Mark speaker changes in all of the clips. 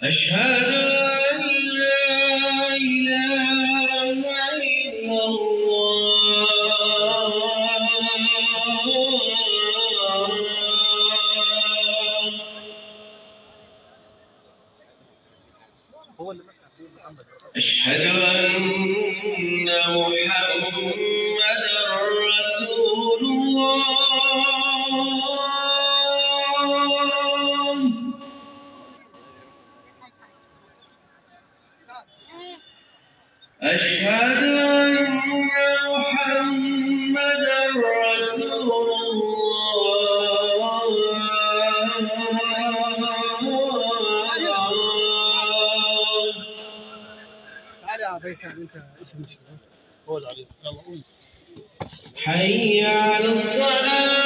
Speaker 1: أشهد أن لا إله إلا الله أشهد أن محمدًا رسول الله أشهد أن محمدًا رسول الله
Speaker 2: تعال يا فيصل انت ايش المشكله؟ قول عليك يلا قول.
Speaker 1: حي على الصلاة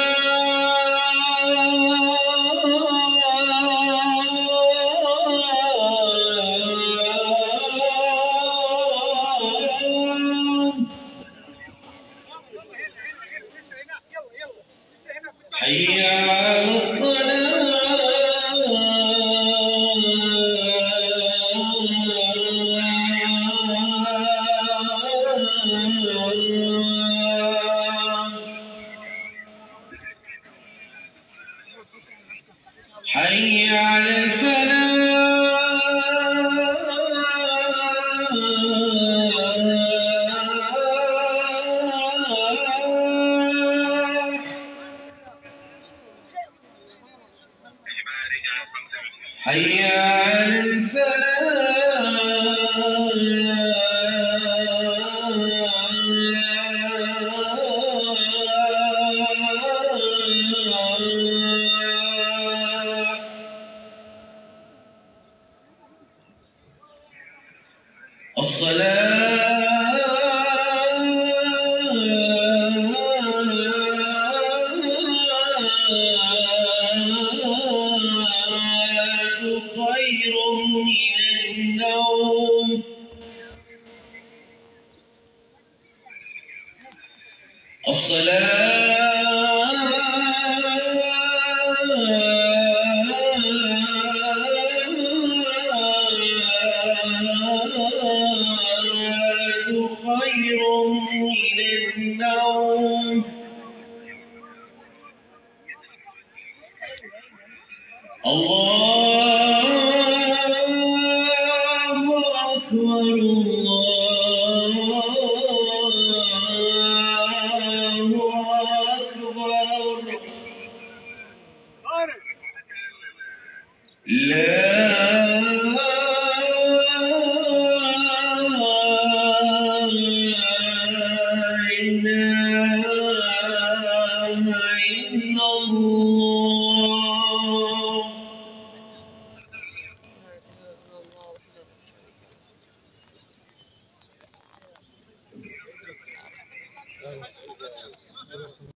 Speaker 1: حي على حي على الفلاح حي على خير من النوم خير من النوم الله أكبر الله أكبر لا